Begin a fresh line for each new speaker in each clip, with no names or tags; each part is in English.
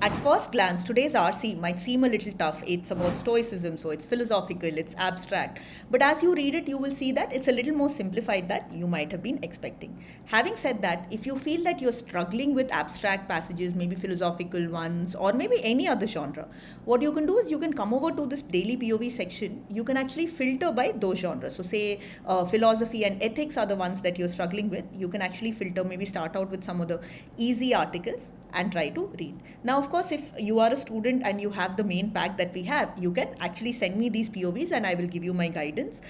At first glance, today's RC might seem a little tough. It's about Stoicism, so it's philosophical, it's abstract. But as you read it, you will see that it's a little more simplified than you might have been expecting. Having said that, if you feel that you're struggling with abstract passages, maybe philosophical ones, or maybe any other genre, what you can do is you can come over to this daily POV section. You can actually filter by those genres. So, say philosophy and ethics are the ones that you're struggling with. You can actually filter, maybe start out with some of the easy articles and try to read. Now, of course, if you are a student and you have the main pack that we have, you can actually send me these POVs and I will give you my guidance.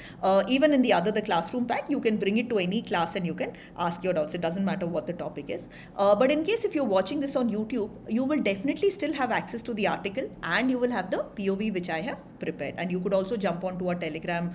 Even in the classroom pack, you can bring it to any class and you can ask your doubts. It doesn't matter what the topic is. But in case if you're watching this on YouTube, you will definitely still have access to the article and you will have the POV which I have prepared. And you could also jump onto our Telegram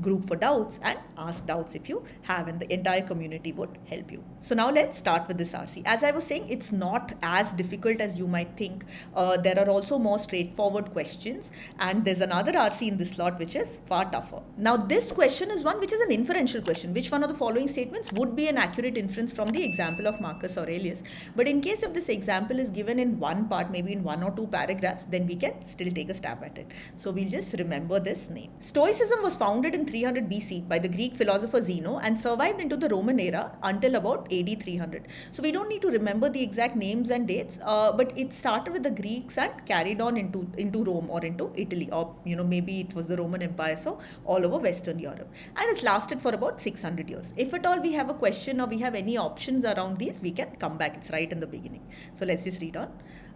group for doubts and ask doubts if you have, and the entire community would help you. So now let's start with this RC. As I was saying, it's not as difficult as you might think. There are also more straightforward questions, and there's another RC in this slot which is far tougher. Now, this question is one which is an inferential question. Which one of the following statements would be an accurate inference from the example of Marcus Aurelius? But in case if this example is given in one part, maybe in one or two paragraphs, then we can still take a stab at it. So we'll just remember this name. Stoicism was founded in 300 BC by the Greek philosopher Zeno and survived into the Roman era until about AD 300. So we don't need to remember the exact names and dates, but it started with the Greeks and carried on into Rome or into Italy, or maybe it was the Roman Empire, so all over Western Europe, and it's lasted for about 600 years. If at all we have a question or we have any options around these, we can come back. It's right in the beginning. So let's just read on.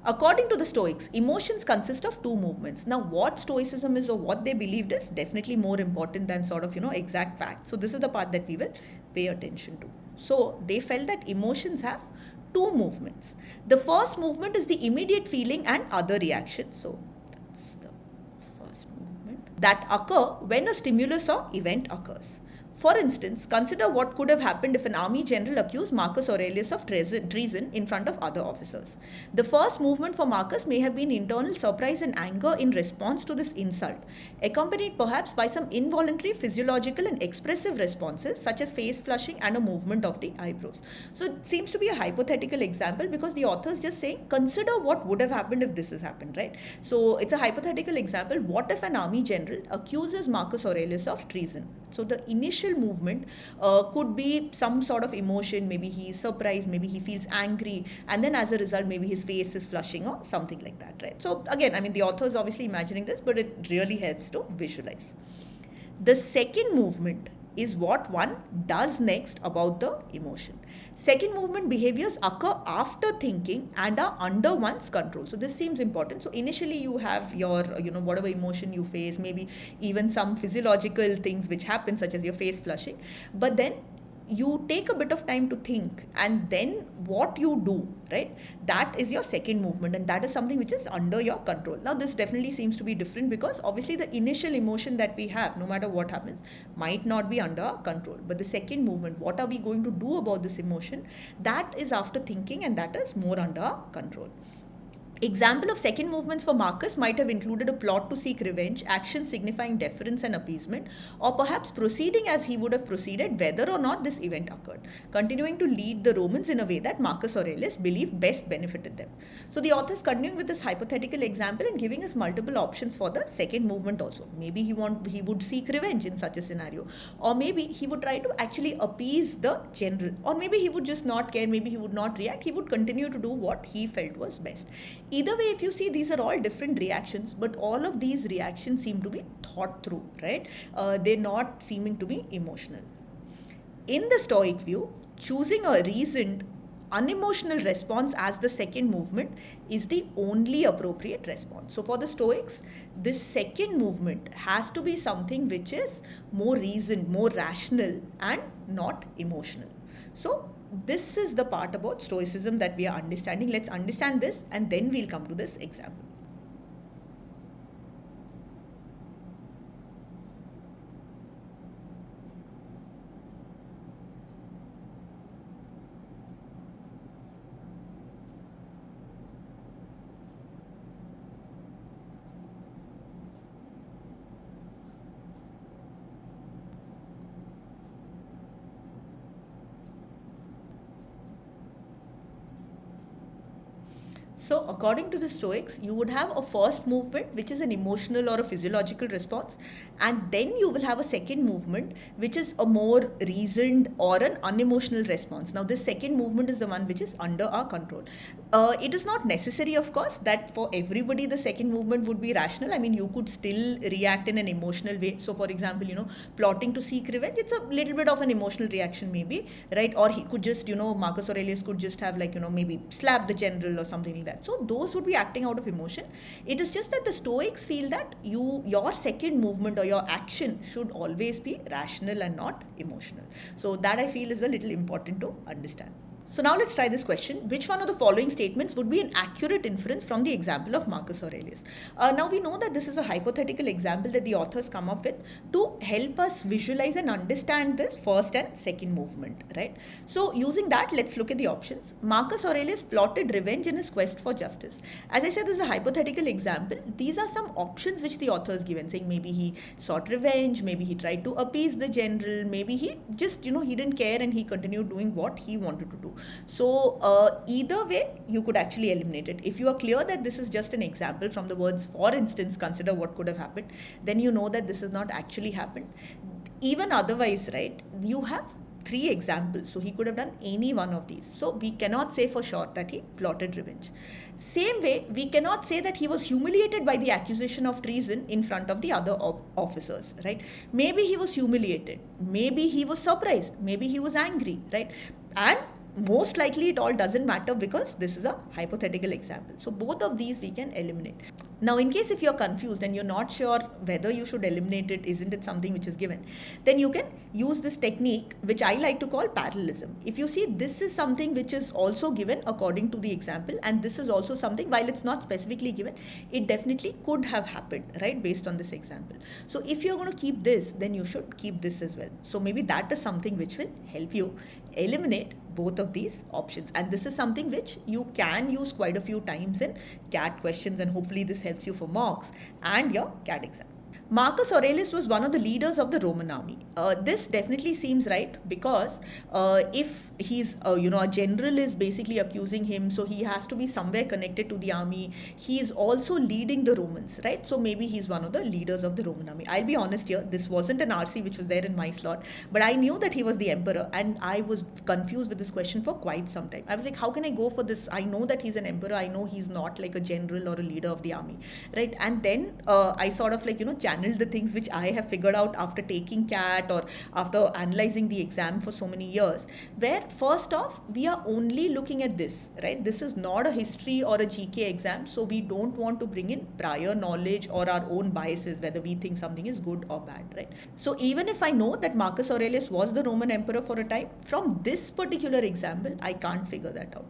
According to the Stoics, emotions consist of two movements. Now, what Stoicism is or what they believed is definitely more important than sort of, exact facts. So this is the part that we will pay attention to. So they felt that emotions have two movements. The first movement is the immediate feeling and other reactions. So that's the first movement that occur when a stimulus or event occurs. For instance, consider what could have happened if an army general accused Marcus Aurelius of treason in front of other officers. The first movement for Marcus may have been internal surprise and anger in response to this insult, accompanied perhaps by some involuntary physiological and expressive responses such as face flushing and a movement of the eyebrows. So it seems to be a hypothetical example because the author is just saying, consider what would have happened if this has happened, right? So it's a hypothetical example. What if an army general accuses Marcus Aurelius of treason? So the initial movement could be some sort of emotion. Maybe he is surprised, maybe he feels angry, and then as a result, maybe his face is flushing or something like that, right? So again, the author is obviously imagining this, but it really helps to visualize. The second movement is what one does next about the emotion. Second movement behaviors occur after thinking and are under one's control. So this seems important. So initially you have your, whatever emotion you face, maybe even some physiological things which happen, such as your face flushing. But then you take a bit of time to think, and then what you do, right, that is your second movement, and that is something which is under your control. Now this definitely seems to be different because obviously the initial emotion that we have, no matter what happens, might not be under our control, but the second movement, what are we going to do about this emotion, that is after thinking, and that is more under our control. Example of second movements for Marcus might have included a plot to seek revenge, action signifying deference and appeasement, or perhaps proceeding as he would have proceeded whether or not this event occurred, continuing to lead the Romans in a way that Marcus Aurelius believed best benefited them. So the author is continuing with this hypothetical example and giving us multiple options for the second movement also. Maybe he would seek revenge in such a scenario, or maybe he would try to actually appease the general, or maybe he would just not care, maybe he would not react, he would continue to do what he felt was best. Either way, if you see, these are all different reactions, but all of these reactions seem to be thought through, right? They're not seeming to be emotional. In the Stoic view, choosing a reasoned, unemotional response as the second movement is the only appropriate response. So for the Stoics, this second movement has to be something which is more reasoned, more rational, and not emotional. So this is the part about Stoicism that we are understanding. Let's understand this and then we'll come to this example. So, according to the Stoics, you would have a first movement, which is an emotional or a physiological response, and then you will have a second movement, which is a more reasoned or an unemotional response. Now, this second movement is the one which is under our control. It is not necessary, of course, that for everybody the second movement would be rational. I mean, you could still react in an emotional way. So, for example, plotting to seek revenge, it's a little bit of an emotional reaction, maybe, right? Or he could just, Marcus Aurelius could just have, like, maybe slap the general or something like that. So those would be acting out of emotion. It is just that the Stoics feel that your second movement or your action should always be rational and not emotional. So that, I feel, is a little important to understand. So now let's try this question. Which one of the following statements would be an accurate inference from the example of Marcus Aurelius? Now we know that this is a hypothetical example that the authors come up with to help us visualize and understand this first and second movement, right? So using that, let's look at the options. Marcus Aurelius plotted revenge in his quest for justice. As I said, this is a hypothetical example. These are some options which the authors given, saying maybe he sought revenge, maybe he tried to appease the general, maybe he just, he didn't care and he continued doing what he wanted to do. So either way, you could actually eliminate it. If you are clear that this is just an example from the words, for instance, consider what could have happened, then you know that this has not actually happened. Even otherwise, right, you have 3 examples. So he could have done any one of these. So we cannot say for sure that he plotted revenge. Same way, we cannot say that he was humiliated by the accusation of treason in front of the other officers, right? Maybe he was humiliated. Maybe he was surprised. Maybe he was angry, right? And most likely it all doesn't matter because this is a hypothetical example. So both of these we can eliminate. Now, in case if you're confused and you're not sure whether you should eliminate it, isn't it something which is given, then you can use this technique which I like to call parallelism. If you see, this is something which is also given according to the example, and this is also something, while it's not specifically given, it definitely could have happened, right, based on this example. So if you're going to keep this, then you should keep this as well. So maybe that is something which will help you eliminate both of these options, and this is something which you can use quite a few times in CAT questions, and hopefully this helps you for mocks and your CAT exam. Marcus Aurelius was one of the leaders of the Roman army. This definitely seems right because if he's, a general is basically accusing him, so he has to be somewhere connected to the army. He is also leading the Romans, right? So maybe he's one of the leaders of the Roman army. I'll be honest here, this wasn't an RC which was there in my slot, but I knew that he was the emperor, and I was confused with this question for quite some time. I was like, how can I go for this? I know that he's an emperor. I know he's not like a general or a leader of the army, right? And then I sort of like, channeled the things which I have figured out after taking CAT or after analyzing the exam for so many years, where first off, we are only looking at this, right? This is not a history or a GK exam, so we don't want to bring in prior knowledge or our own biases, whether we think something is good or bad, right? So even if I know that Marcus Aurelius was the Roman emperor for a time, from this particular example, I can't figure that out.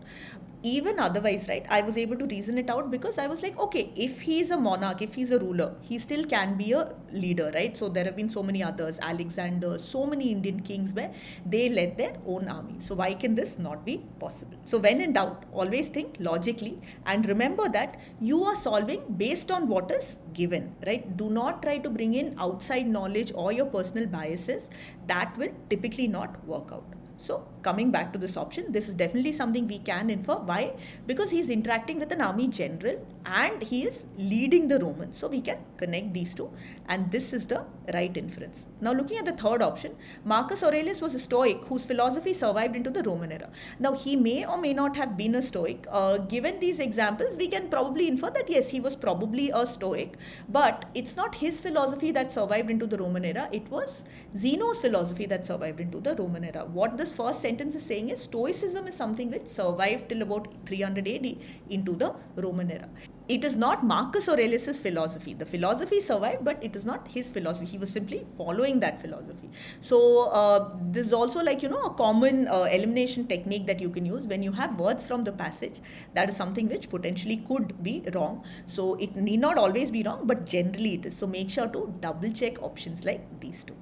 Even otherwise, right, I was able to reason it out because I was like, okay, if he's a monarch, if he's a ruler, he still can be a leader, right? So there have been so many others, Alexander, so many Indian kings where they led their own army. So why can this not be possible? So when in doubt, always think logically and remember that you are solving based on what is given, right? Do not try to bring in outside knowledge or your personal biases. That will typically not work out. So coming back to this option, this is definitely something we can infer. Why? Because he is interacting with an army general and he is leading the Romans. So we can connect these two, and this is the right inference. Now looking at the third option, Marcus Aurelius was a Stoic whose philosophy survived into the Roman era. Now he may or may not have been a Stoic. Given these examples, we can probably infer that yes, he was probably a Stoic, but it's not his philosophy that survived into the Roman era. It was Zeno's philosophy that survived into the Roman era. What this first sentence is saying is Stoicism is something which survived till about 300 AD into the Roman era. It is not Marcus Aurelius's philosophy. The philosophy survived, but it is not his philosophy. He was simply following that philosophy. So this is also like, a common elimination technique that you can use when you have words from the passage. That is something which potentially could be wrong. So it need not always be wrong, but generally it is. So make sure to double check options like these two.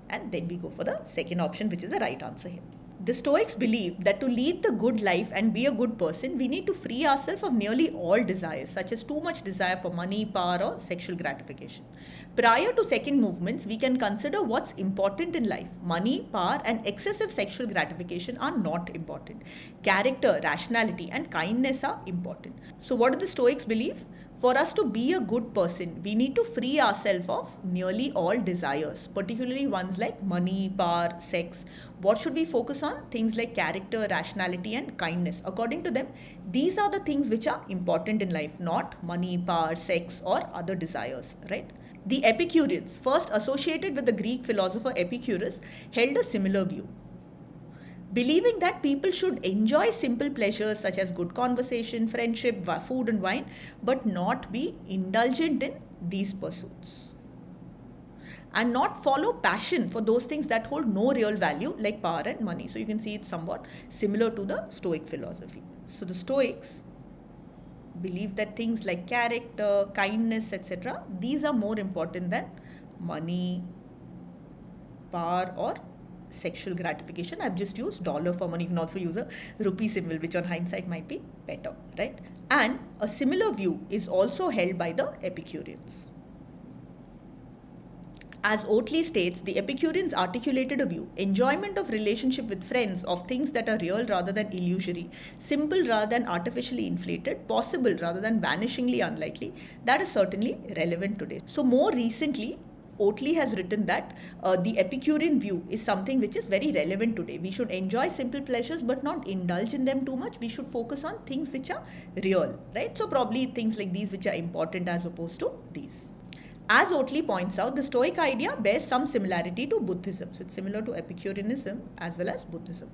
And then we go for the second option, which is the right answer here. The Stoics believe that to lead the good life and be a good person, we need to free ourselves of nearly all desires, such as too much desire for money, power, or sexual gratification. Prior to second movements, we can consider what's important in life. Money, power, and excessive sexual gratification are not important. Character, rationality, and kindness are important. So, what do the Stoics believe? For us to be a good person, we need to free ourselves of nearly all desires, particularly ones like money, power, sex. What should we focus on? Things like character, rationality, and kindness. According to them, these are the things which are important in life, not money, power, sex, or other desires, right? The Epicureans, first associated with the Greek philosopher Epicurus, held a similar view, believing that people should enjoy simple pleasures such as good conversation, friendship, food, and wine, but not be indulgent in these pursuits. And not follow passion for those things that hold no real value, like power and money. So you can see it's somewhat similar to the Stoic philosophy. So the Stoics believe that things like character, kindness, etc., these are more important than money, power, or sexual gratification. I've just used dollar for money. You can also use a rupee symbol, which on hindsight might be better, right? And a similar view is also held by the Epicureans. As Oatley states, the Epicureans articulated a view: enjoyment of relationship with friends, of things that are real rather than illusory, simple rather than artificially inflated, possible rather than vanishingly unlikely. That is certainly relevant today. So more recently, Oatley has written that the Epicurean view is something which is very relevant today. We should enjoy simple pleasures but not indulge in them too much. We should focus on things which are real, right? So probably things like these which are important as opposed to these. As Oatley points out, the Stoic idea bears some similarity to Buddhism. So it's similar to Epicureanism as well as Buddhism.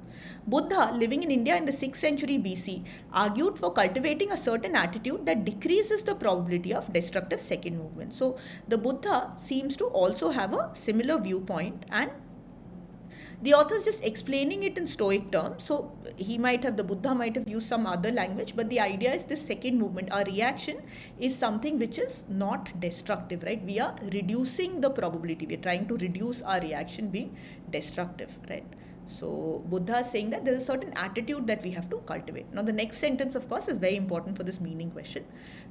Buddha, living in India in the 6th century BC, argued for cultivating a certain attitude that decreases the probability of destructive second movement. So the Buddha seems to also have a similar viewpoint, and the author is just explaining it in Stoic terms. So the Buddha might have used some other language, but the idea is this second movement, our reaction is something which is not destructive, right? We are reducing the probability. We are trying to reduce our reaction being destructive, right? So Buddha is saying that there is a certain attitude that we have to cultivate. Now the next sentence, of course, is very important for this meaning question.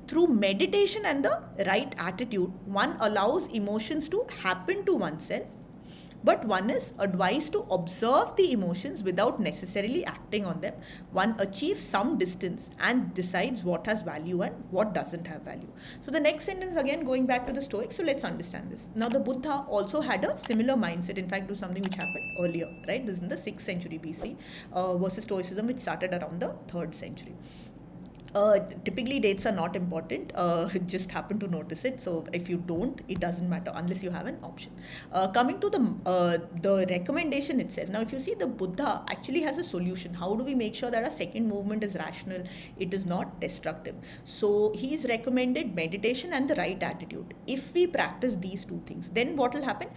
Through meditation and the right attitude, one allows emotions to happen to oneself, but one is advised to observe the emotions without necessarily acting on them. One achieves some distance and decides what has value and what doesn't have value. So the next sentence, again going back to the Stoics, so let's understand this. Now the Buddha also had a similar mindset, in fact to something which happened earlier, right? This is in the 6th century BC versus Stoicism, which started around the 3rd century. Typically dates are not important, just happen to notice it. So if you don't, it doesn't matter unless you have an option. Coming to the recommendation itself. Now if you see, the Buddha actually has a solution. How do we make sure that our second movement is rational, it is not destructive? So he's recommended meditation and the right attitude. If we practice these two things, then what will happen?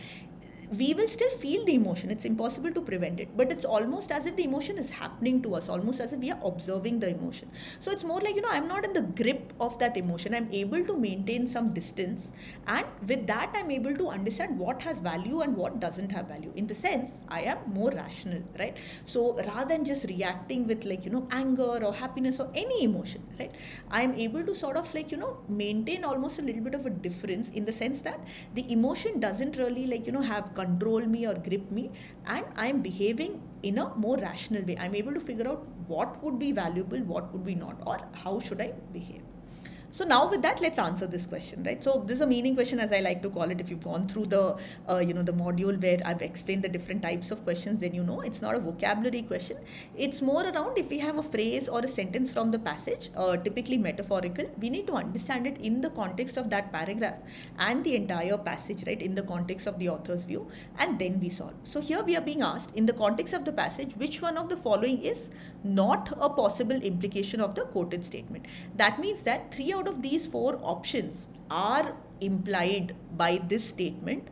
We will still feel the emotion. It's impossible to prevent it, but it's almost as if the emotion is happening to us, almost as if we are observing the emotion. So it's more like, I'm not in the grip of that emotion. I'm able to maintain some distance, and with that I'm able to understand what has value and what doesn't have value. In the sense, I am more rational, right? So rather than just reacting with anger or happiness or any emotion, right, I am able to sort of maintain almost a little bit of a difference, in the sense that the emotion doesn't really have control me or grip me, and I'm behaving in a more rational way. I'm able to figure out what would be valuable, what would be not, or how should I behave. So now with that, let's answer this question, right? So this is a meaning question, as I like to call it. If you've gone through the module where I've explained the different types of questions, then it's not a vocabulary question. It's more around, if we have a phrase or a sentence from the passage, typically metaphorical, we need to understand it in the context of that paragraph and the entire passage, right? In the context of the author's view, and then we solve. So here we are being asked, in the context of the passage, which one of the following is not a possible implication of the quoted statement? That means that 3 out of these 4 options are implied by this statement,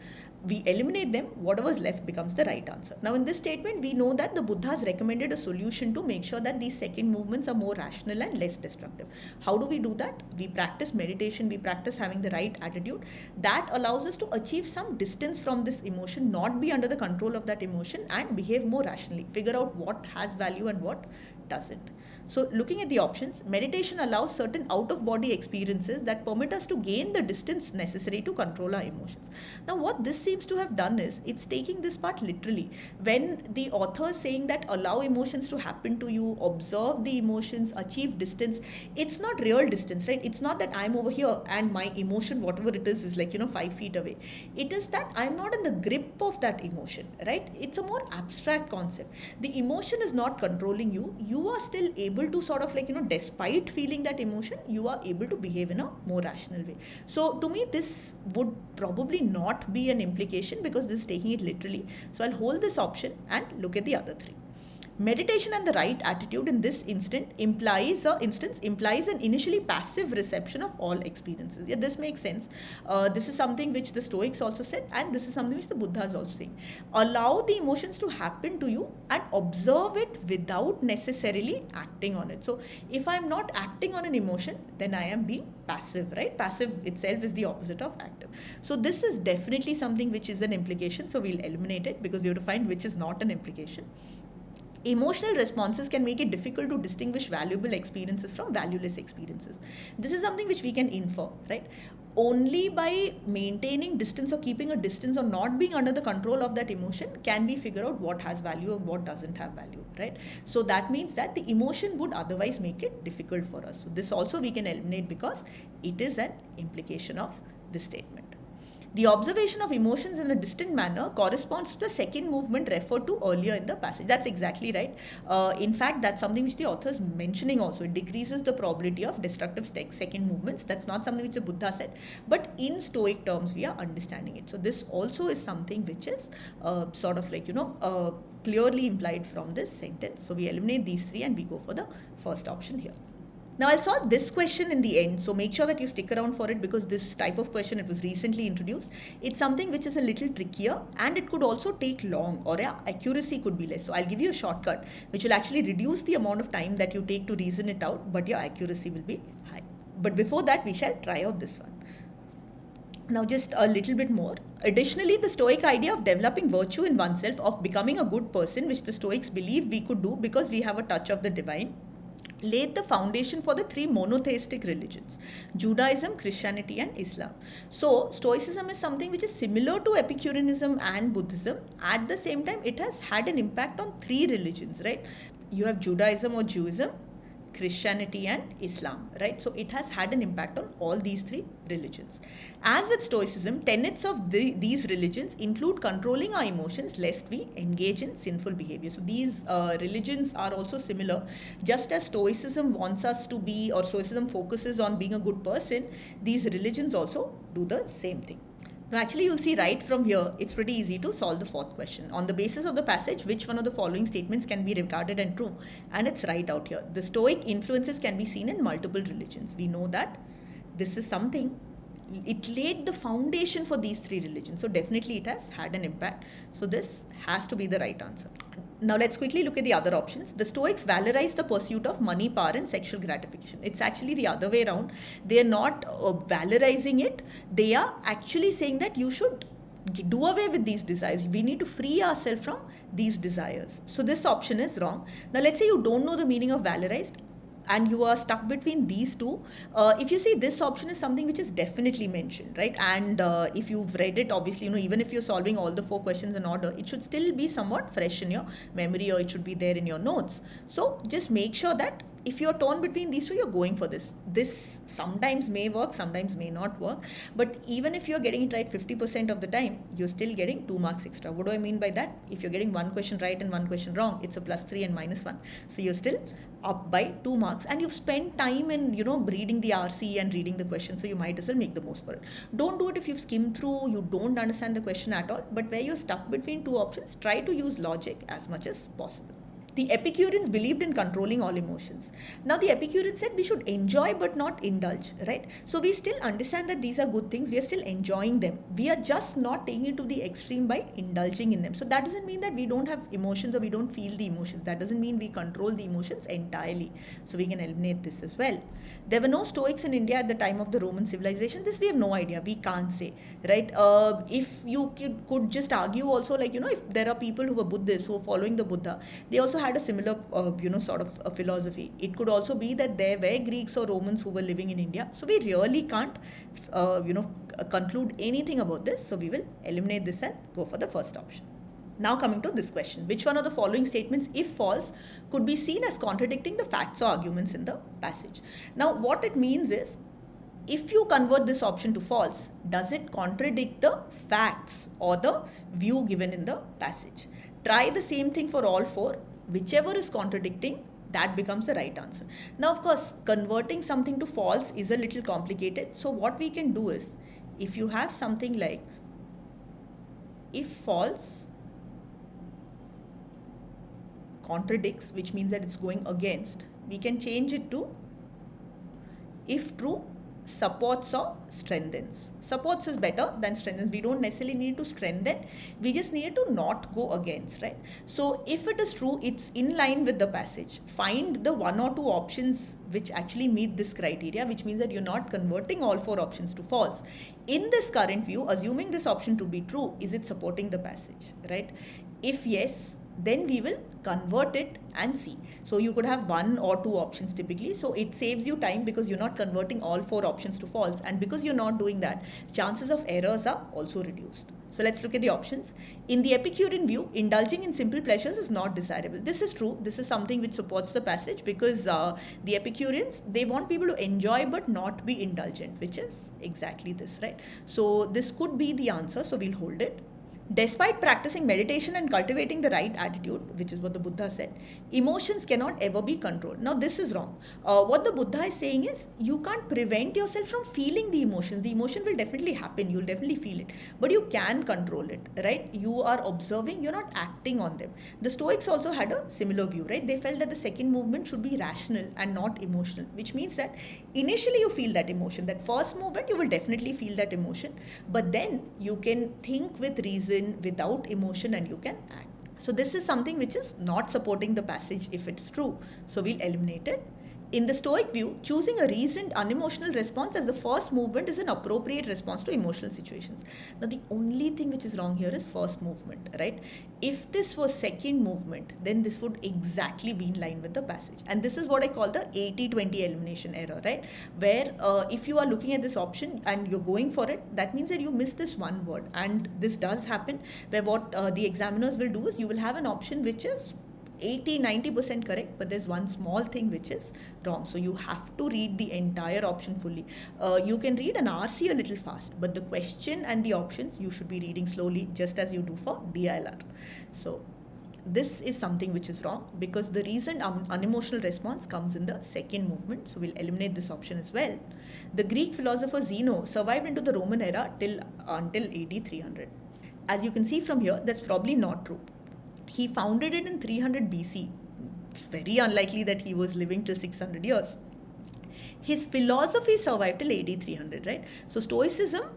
we eliminate them, whatever's left becomes the right answer. Now, in this statement, we know that the Buddha has recommended a solution to make sure that these second movements are more rational and less destructive. How do we do that? We practice meditation, we practice having the right attitude. That allows us to achieve some distance from this emotion, not be under the control of that emotion, and behave more rationally. Figure out what has value and what doesn't. So, looking at the options, meditation allows certain out of body experiences that permit us to gain the distance necessary to control our emotions. Now, what this seems to have done is it's taking this part literally. When the author is saying that allow emotions to happen to you, observe the emotions, achieve distance, it's not real distance, right? It's not that I'm over here and my emotion, whatever it is like, 5 feet away. It is that I'm not in the grip of that emotion, right? It's a more abstract concept. The emotion is not controlling you. You are still able to sort of despite feeling that emotion, you are able to behave in a more rational way. So to me, this would probably not be an implication because this is taking it literally. So I'll hold this option and look at the other three. Meditation and the right attitude in this implies an initially passive reception of all experiences. Yeah, this makes sense. This is something which the Stoics also said, and this is something which the Buddha is also saying. Allow the emotions to happen to you and observe it without necessarily acting on it. So if I'm not acting on an emotion, then I am being passive, right? Passive itself is the opposite of active. So this is definitely something which is an implication. So we'll eliminate it because we have to find which is not an implication. Emotional responses can make it difficult to distinguish valuable experiences from valueless experiences. This is something which we can infer, right? Only by maintaining distance or keeping a distance or not being under the control of that emotion can we figure out what has value and what doesn't have value, right? So that means that the emotion would otherwise make it difficult for us. So this also we can eliminate because it is an implication of this statement. The observation of emotions in a distant manner corresponds to the second movement referred to earlier in the passage. That's exactly right. In fact, that's something which the author is mentioning also. It decreases the probability of destructive second movements. That's not something which the Buddha said, but in Stoic terms, we are understanding it. So this also is something which is clearly implied from this sentence. So we eliminate these three and we go for the first option here. Now I'll solve this question in the end, so make sure that you stick around for it because this type of question, it was recently introduced. It's something which is a little trickier and it could also take long or accuracy could be less. So I'll give you a shortcut which will actually reduce the amount of time that you take to reason it out, but your accuracy will be high. But before that, we shall try out this one. Now just a little bit more. Additionally, the Stoic idea of developing virtue in oneself, of becoming a good person, which the Stoics believe we could do because we have a touch of the divine, laid the foundation for the three monotheistic religions: Judaism, Christianity and Islam. So Stoicism is something which is similar to Epicureanism and Buddhism. At the same time, it has had an impact on three religions, right? You have Judaism or Judaism, Christianity and Islam, right? So it has had an impact on all these three religions. As with Stoicism, tenets of these religions include controlling our emotions lest we engage in sinful behavior. So these religions are also similar. Just as Stoicism wants us to be, or Stoicism focuses on being a good person, these religions also do the same thing. Now actually you'll see right from here, it's pretty easy to solve the fourth question. On the basis of the passage, which one of the following statements can be regarded as true? And it's right out here. The Stoic influences can be seen in multiple religions. We know that this is something, it laid the foundation for these three religions. So definitely it has had an impact. So this has to be the right answer. Now let's quickly look at the other options. The Stoics valorize the pursuit of money, power and sexual gratification. It's actually the other way around. They are not valorizing it. They are actually saying that you should do away with these desires. We need to free ourselves from these desires. So this option is wrong. Now let's say you don't know the meaning of valorized and you are stuck between these two. If you see, this option is something which is definitely mentioned, right? And if you've read it, obviously, even if you're solving all the 4 questions in order, it should still be somewhat fresh in your memory, or it should be there in your notes. So just make sure that if you're torn between these two, you're going for this. This sometimes may work, sometimes may not work. But even if you're getting it right 50% of the time, you're still getting 2 marks extra. What do I mean by that? If you're getting 1 question right and 1 question wrong, it's a +3 and -1. So you're still up by 2 marks, and you've spent time in reading the RC and reading the question, so you might as well make the most for it. Don't do it if you've skimmed through, you don't understand the question at all, but where you're stuck between 2 options, try to use logic as much as possible. The Epicureans believed in controlling all emotions. Now, the Epicureans said we should enjoy but not indulge, right? So, we still understand that these are good things. We are still enjoying them. We are just not taking it to the extreme by indulging in them. So, that doesn't mean that we don't have emotions or we don't feel the emotions. That doesn't mean we control the emotions entirely. So, we can eliminate this as well. There were no Stoics in India at the time of the Roman civilization. This we have no idea. We can't say, right? If you could just argue also, like, if there are people who were Buddhists who are following the Buddha, they also had a similar, sort of a philosophy. It could also be that there were Greeks or Romans who were living in India. So we really can't, conclude anything about this. So we will eliminate this and go for the first option. Now coming to this question, which one of the following statements, if false, could be seen as contradicting the facts or arguments in the passage? Now what it means is, if you convert this option to false, does it contradict the facts or the view given in the passage? Try the same thing for all four. Whichever is contradicting, that becomes the right answer. Now, of course, converting something to false is a little complicated. So what we can do is, if you have something like, if false contradicts, which means that it's going against, we can change it to, if true, supports or strengthens. Supports is better than strengthens. We don't necessarily need to strengthen. We just need to not go against, right? So if it is true, it's in line with the passage. Find the one or two options which actually meet this criteria, which means that you're not converting all four options to false. In this current view, assuming this option to be true, is it supporting the passage, right? If yes, then we will convert it and see. So you could have one or two options typically. So it saves you time because you're not converting all four options to false. And because you're not doing that, chances of errors are also reduced. So let's look at the options. In the Epicurean view, indulging in simple pleasures is not desirable. This is true. This is something which supports the passage because the Epicureans, they want people to enjoy but not be indulgent, which is exactly this, right? So this could be the answer. So we'll hold it. Despite practicing meditation and cultivating the right attitude, which is what the Buddha said, emotions cannot ever be controlled. Now, this is wrong. What the Buddha is saying is, you can't prevent yourself from feeling the emotions. The emotion will definitely happen. You'll definitely feel it. But you can control it, right? You are observing, you're not acting on them. The Stoics also had a similar view, right? They felt that the second movement should be rational and not emotional, which means that initially you feel that emotion. That first movement, you will definitely feel that emotion. But then you can think with reason, without emotion, and you can act. So this is something which is not supporting the passage if it's true. So we'll eliminate it. In the Stoic view, choosing a reasoned, unemotional response as the first movement is an appropriate response to emotional situations. Now, the only thing which is wrong here is first movement, right? If this was second movement, then this would exactly be in line with the passage. And this is what I call the 80-20 elimination error, right? Where if you are looking at this option and you're going for it, that means that you miss this one word. And this does happen, where what the examiners will do is, you will have an option which is 80-90% correct, but there's one small thing which is wrong. So you have to read the entire option fully. You can read an RC a little fast, but the question and the options you should be reading slowly, just as you do for DILR. So this is something which is wrong, because the reason unemotional response comes in the second movement. So we'll eliminate this option as well. The Greek philosopher Zeno survived into the Roman era until AD 300. As you can see from here, that's probably not true. He founded it in 300 BC. It's very unlikely that he was living till 600 years. His philosophy survived till AD 300, right? So Stoicism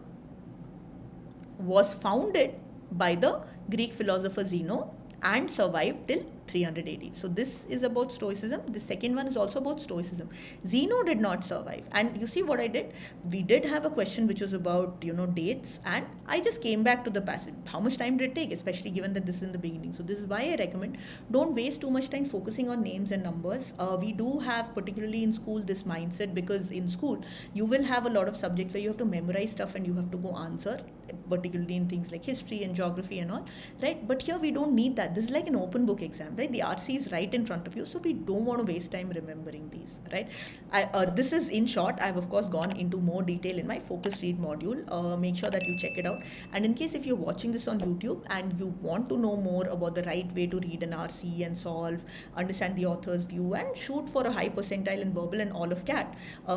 was founded by the Greek philosopher Zeno and survived till 300 AD. So this is about Stoicism. The second one is also about Stoicism. Zeno did not survive. And you see what I did? We did have a question which was about, dates, and I just came back to the passage. How much time did it take? Especially given that this is in the beginning. So this is why I recommend, don't waste too much time focusing on names and numbers. We do have, particularly in school, this mindset, because in school, you will have a lot of subjects where you have to memorize stuff and you have to go answer, particularly in things like history and geography and all, right? But here we don't need that. This is like an open book exam, right? The RC is right in front of you, so we don't want to waste time remembering these, right? This is in short. I've of course gone into more detail in my focus read module. Make sure that you check it out. And in case if you're watching this on YouTube and you want to know more about the right way to read an RC and solve, understand the author's view, and shoot for a high percentile in verbal and all of CAT,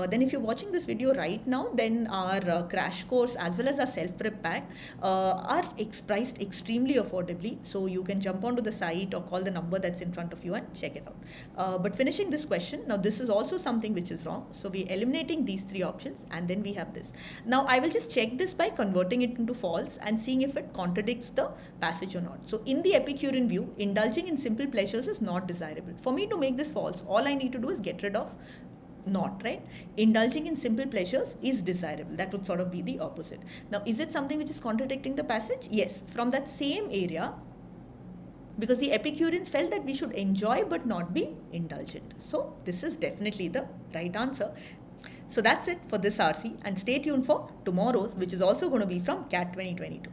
then if you're watching this video right now, then our crash course as well as our self-prep pack are priced extremely affordably. So you can jump onto the site or call the number number that's in front of you and check it out. But finishing this question, now this is also something which is wrong. So we're eliminating these three options and then we have this. Now I will just check this by converting it into false and seeing if it contradicts the passage or not. So in the Epicurean view, indulging in simple pleasures is not desirable. For me to make this false, all I need to do is get rid of not, right? Indulging in simple pleasures is desirable. That would sort of be the opposite. Now, is it something which is contradicting the passage? Yes, from that same area, because the Epicureans felt that we should enjoy but not be indulgent. So this is definitely the right answer. So that's it for this RC, and stay tuned for tomorrow's, which is also going to be from CAT 2022.